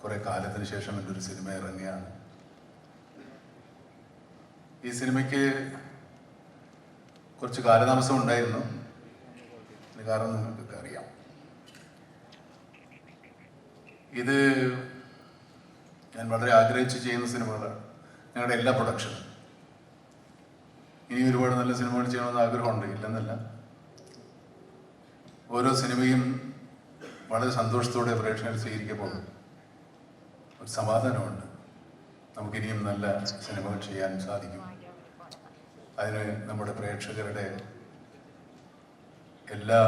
കുറേ കാലത്തിന് ശേഷം എൻ്റെ ഒരു സിനിമ ഇറങ്ങിയാണ്. ഈ സിനിമയ്ക്ക് കുറച്ച് കാലതാമസം ഉണ്ടായിരുന്നു. കാരണം നിങ്ങൾക്കൊക്കെ അറിയാം, ഇത് ഞാൻ വളരെ ആഗ്രഹിച്ച് ചെയ്യുന്ന സിനിമകളാണ്. ഞങ്ങളുടെ എല്ലാ പ്രൊഡക്ഷനും ഇനി ഒരുപാട് നല്ല സിനിമകൾ ചെയ്യണമെന്ന് ആഗ്രഹമുണ്ട്, ഇല്ലെന്നല്ല. ഓരോ സിനിമയും വളരെ സന്തോഷത്തോടെ പ്രേക്ഷകർ സ്വീകരിക്കപ്പോൾ ഒരു സമാധാനമുണ്ട്. നമുക്കിനിയും നല്ല സിനിമകൾ ചെയ്യാൻ സാധിക്കും. അതിന് നമ്മുടെ പ്രേക്ഷകരുടെ എല്ലാ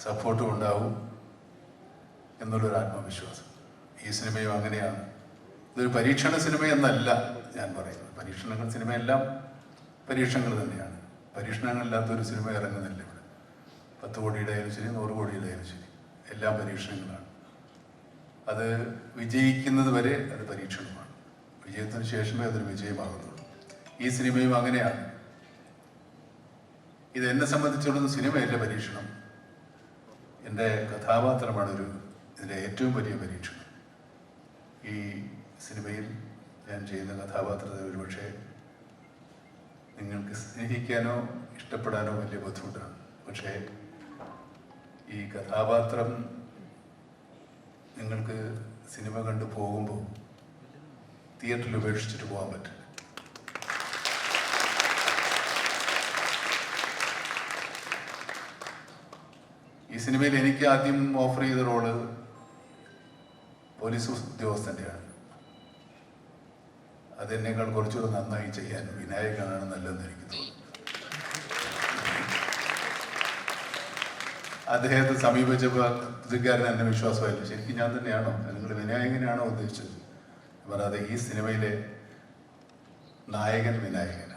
സപ്പോർട്ടും ഉണ്ടാവും എന്നുള്ളൊരു ആത്മവിശ്വാസം. ഈ സിനിമയും അങ്ങനെയാണ്. ഇതൊരു പരീക്ഷണ സിനിമ എന്നല്ല ഞാൻ പറയുന്നത്. പരീക്ഷണങ്ങൾ സിനിമയെല്ലാം പരീക്ഷണങ്ങൾ തന്നെയാണ്. പരീക്ഷണങ്ങളില്ലാത്തൊരു സിനിമ ഇറങ്ങുന്നില്ല ഇവിടെ. 10 കോടിയുടെ ആയാലും ശരി, 100 കോടിയുടെ ആയാലും ശരി, എല്ലാം പരീക്ഷണങ്ങളാണ്. അത് വിജയിക്കുന്നത് വരെ അത് പരീക്ഷണമാണ്. വിജയത്തിന് ശേഷമേ അതൊരു വിജയമാകുന്നുള്ളൂ. ഈ സിനിമയും അങ്ങനെയാണ്. ഇത് എന്നെ സംബന്ധിച്ചിടത്തോളം സിനിമയല്ല പരീക്ഷണം, എൻ്റെ കഥാപാത്രമാണ് ഇതിൻ്റെ ഏറ്റവും വലിയ പരീക്ഷണം. ഈ സിനിമയിൽ ഞാൻ ചെയ്യുന്ന കഥാപാത്രത്തെ ഒരുപക്ഷെ നിങ്ങൾക്ക് സ്നേഹിക്കാനോ ഇഷ്ടപ്പെടാനോ വലിയ ബുദ്ധിമുട്ടാണ്. പക്ഷേ ഈ കഥാപാത്രം നിങ്ങൾക്ക് സിനിമ കണ്ടു പോകുമ്പോൾ തിയേറ്ററിൽ ഉപേക്ഷിച്ചിട്ട് പോകാൻ പറ്റില്ല. ഈ സിനിമയിൽ എനിക്ക് ആദ്യം ഓഫർ ചെയ്ത റോള് പോലീസ് ഉദ്യോഗസ്ഥൻ്റെയാണ്. അതെന്നേക്കാൾ കുറച്ചുകൂടെ നന്നായി ചെയ്യാൻ വിനായകനാണ് നല്ലതെന്ന് എനിക്ക് തോന്നുന്നു. അദ്ദേഹത്തെ സമീപിച്ചപ്പോൾ പുതുക്കാരൻ എന്നെ വിശ്വാസമായില്ല. ശരിക്കും ഞാൻ തന്നെയാണോ, നിങ്ങൾ വിനായകനാണോ ഉദ്ദേശിച്ചത്? പറയാതെ ഈ സിനിമയിലെ നായകൻ വിനായകനാണ്.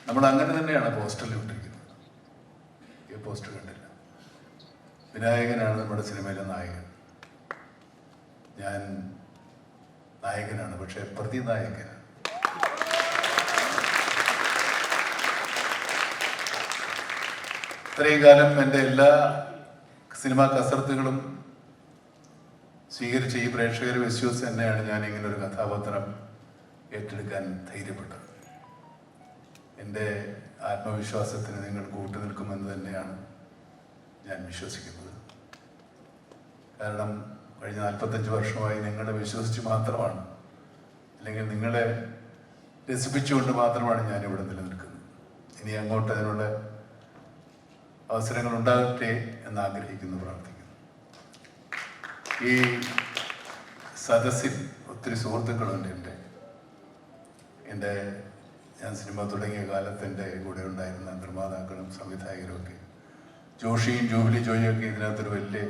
നമ്മൾ അങ്ങനെ തന്നെയാണ് പോസ്റ്ററിൽ ഇട്ടിരിക്കുന്നത്. ഈ പോസ്റ്റർ കണ്ടില്ല. വിനായകനാണ് നമ്മുടെ സിനിമയിലെ നായകൻ. ഞാൻ നായകനാണ്, പക്ഷെ പ്രതിനായകനാണ്. ഇത്രയും കാലം എൻ്റെ എല്ലാ സിനിമാ കസർത്തുകളും സ്വീകരിച്ച് ഈ പ്രേക്ഷകരെ വിശ്വസിച്ച് തന്നെയാണ് ഞാൻ ഇങ്ങനൊരു കഥാപാത്രം ഏറ്റെടുക്കാൻ ധൈര്യപ്പെട്ടത്. എൻ്റെ ആത്മവിശ്വാസത്തിന് നിങ്ങൾ കൂട്ടുനിൽക്കുമെന്ന് തന്നെയാണ് ഞാൻ വിശ്വസിക്കുന്നത്. കാരണം കഴിഞ്ഞ 45 വർഷമായി നിങ്ങളെ വിശ്വസിച്ച് മാത്രമാണ്, അല്ലെങ്കിൽ നിങ്ങളെ രസിപ്പിച്ചുകൊണ്ട് മാത്രമാണ് ഞാനിവിടെ നിലനിൽക്കുന്നത്. ഇനി അങ്ങോട്ട് അതിനുള്ള അവസരങ്ങൾ ഉണ്ടാകട്ടെ എന്ന് ആഗ്രഹിക്കുന്നു, പ്രാർത്ഥിക്കുന്നു. ഈ സദസ്സിൽ ഒത്തിരി സുഹൃത്തുക്കളുണ്ട്. എൻ്റെ ഞാൻ സിനിമ തുടങ്ങിയ കാലത്ത് എൻ്റെ കൂടെ ഉണ്ടായിരുന്ന നിർമ്മാതാക്കളും സംവിധായകരും ഒക്കെ, ജോഷിയും ജൂബിലി ജോയിയൊക്കെ ഇതിനകത്തൊരു വലിയ,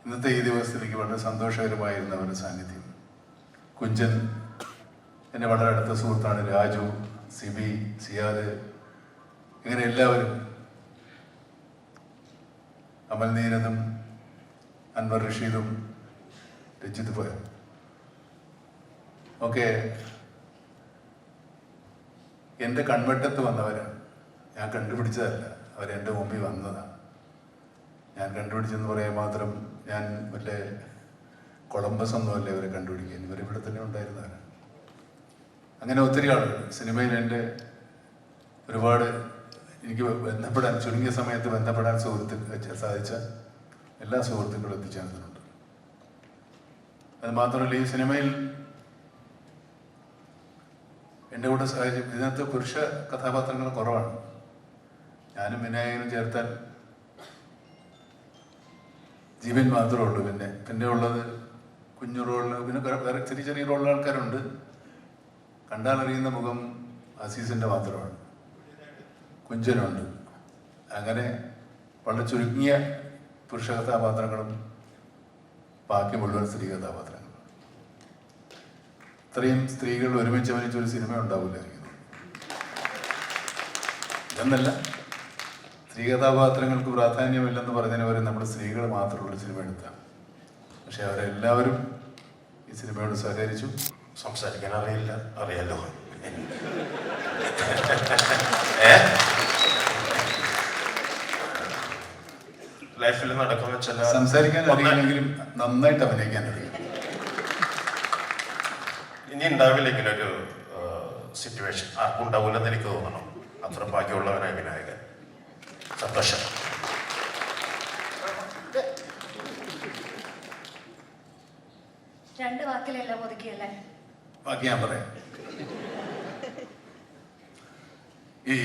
ഇന്നത്തെ ഈ ദിവസത്തിൽ എനിക്ക് വളരെ സന്തോഷകരമായിരുന്ന അവരുടെ സാന്നിധ്യം. കുഞ്ചൻ എൻ്റെ വളരെ അടുത്ത സുഹൃത്താണ്. രാജു, സിബി, സിയാദ്, ഇങ്ങനെ എല്ലാവരും, അമൽ നീരദും അൻവർ റഷീദും രഞ്ജിത്ത് പോയ ഒക്കെ എൻ്റെ കൺവെട്ടത്ത് വന്നവരാണ്. ഞാൻ കണ്ടുപിടിച്ചതല്ല, അവരെൻ്റെ മുമ്പിൽ വന്നതാണ്. ഞാൻ കണ്ടുപിടിച്ചെന്ന് പറയാൻ മാത്രം ഞാൻ മറ്റേ കൊളംബസ് ഒന്നുമല്ല ഇവരെ കണ്ടുപിടിക്കാൻ. ഇവരിവിടെ തന്നെ ഉണ്ടായിരുന്നവരാണ്. അങ്ങനെ ഒത്തിരി ആളുകൾ സിനിമയിൽ എൻ്റെ ഒരുപാട് എനിക്ക് ബന്ധപ്പെടാൻ, ചുരുങ്ങിയ സമയത്ത് ബന്ധപ്പെടാൻ സാധിച്ച എല്ലാ സുഹൃത്തുക്കളും എത്തിച്ചേർന്നിട്ടുണ്ട്. അത് മാത്രമല്ല, ഈ സിനിമയിൽ എൻ്റെ കൂടെ സാഹചര്യം, ഇതിനകത്ത് പുരുഷ കഥാപാത്രങ്ങൾ കുറവാണ്. ഞാനും വിനായകനും ചേർത്താൽ ജീവൻ മാത്രമേ ഉള്ളൂ. പിന്നെ ഉള്ളത് കുഞ്ഞു റോളിന്, പിന്നെ വേറെ ചെറിയ ചെറിയ റോളിൽ ആൾക്കാരുണ്ട്. കണ്ടാലറിയുന്ന മുഖം അസീസിൻ്റെ മാത്രമാണ്. കുഞ്ചനുണ്ട്. അങ്ങനെ വളരെ ചുരുങ്ങിയ പുരുഷ കഥാപാത്രങ്ങളും ബാക്കി മുഴുവൻ സ്ത്രീ കഥാപാത്രങ്ങൾ. ഇത്രയും സ്ത്രീകൾ ഒരുമിച്ച് അഭിനയിച്ചൊരു സിനിമ ഉണ്ടാവില്ല എന്നല്ല. സ്ത്രീ കഥാപാത്രങ്ങൾക്ക് പ്രാധാന്യമില്ലെന്ന് പറഞ്ഞതിന് വരെ നമ്മൾ സ്ത്രീകൾ മാത്രമുള്ള സിനിമ എടുത്താണ്. പക്ഷെ അവരെല്ലാവരും ഈ സിനിമയോട് സഹകരിച്ചു. സംസാരിക്കാൻ അറിയില്ല, അറിയാലോ. ലൈഫിൽ നടക്കുന്ന ചില സംസാരിക്കാൻ അറിയില്ലെങ്കിലും നന്നായിട്ട് അഭിനയിക്കാൻ അറിയാം. ഇനി ഉണ്ടാവില്ല ഇങ്ങനൊരു സിറ്റുവേഷൻ, ആർക്കും ഉണ്ടാവില്ലെന്ന് എനിക്ക് തോന്നണം. അത്ര ഭാഗ്യമുള്ളവനായ വിനായകൻ. സന്തോഷം. രണ്ട് വാക്കിലെല്ലാം ഒതുക്കിയല്ലേ? ബാക്കി ഞാൻ പറയാം. ഈ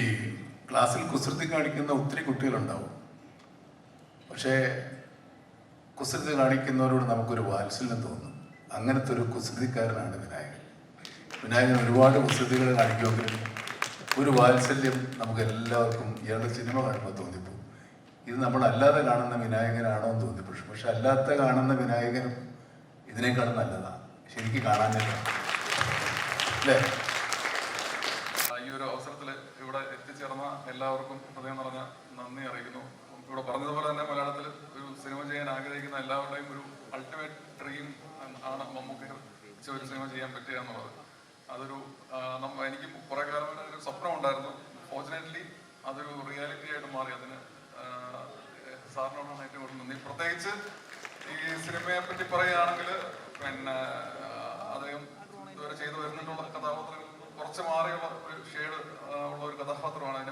ക്ലാസ്സിൽ കുസൃതി കാണിക്കുന്ന ഒത്തിരി കുട്ടികളുണ്ടാവും. പക്ഷേ കുസൃതി കാണിക്കുന്നവരോട് നമുക്കൊരു വാത്സല്യം തോന്നും. അങ്ങനത്തെ ഒരു കുസൃതിക്കാരനാണ് വിനായകൻ. വിനായകൻ ഒരുപാട് കുസൃതികൾ കാണിക്കുമെങ്കിലും ഒരു വാത്സല്യം നമുക്ക് എല്ലാവർക്കും ഇയാളുടെ സിനിമ കാണുമ്പോൾ തോന്നിപ്പോകും. ഇത് നമ്മൾ അല്ലാതെ കാണുന്ന വിനായകനാണോ എന്ന് തോന്നിപ്പോഴും. പക്ഷെ അല്ലാത്ത കാണുന്ന വിനായകനും ഇതിനേക്കാളും നല്ലതാണ്. ശരിക്കും കാണാനില്ല അല്ലേ? ഈ ഒരു അവസരത്തിൽ ഇവിടെ എത്തിച്ചേർന്ന എല്ലാവർക്കും ഹൃദയം നിറഞ്ഞ നന്ദി അറിയിക്കുന്നു. ഇവിടെ പറഞ്ഞതുപോലെ തന്നെ മലയാളത്തിൽ ഒരു സിനിമ ചെയ്യാൻ ആഗ്രഹിക്കുന്ന എല്ലാവരുടെയും ഒരു അൾട്ടിമേറ്റ് ഡ്രീം ആണ് മമ്മൂക്ക ഒരു സിനിമ ചെയ്യാൻ പറ്റുക എന്നുള്ളത്. അതൊരു എനിക്ക് കുറെ കാലം ഒരു സ്വപ്നം ഉണ്ടായിരുന്നു. ഫോർച്ചുനേറ്റ്ലി അതൊരു റിയാലിറ്റി ആയിട്ട് മാറി. അതിന് സാറിനോടാണ് ഏറ്റവും കൂടുതൽ നന്ദി. പ്രത്യേകിച്ച് ഈ സിനിമയെ പറ്റി പറയുകയാണെങ്കിൽ പിന്നെ അദ്ദേഹം ഇതുവരെ ചെയ്തു വരുന്നിട്ടുള്ള കഥാപാത്രങ്ങളിൽ കുറച്ച് മാറിയുള്ള ഒരു ഷെയ്ഡ് ഉള്ള ഒരു കഥാപാത്രമാണ്.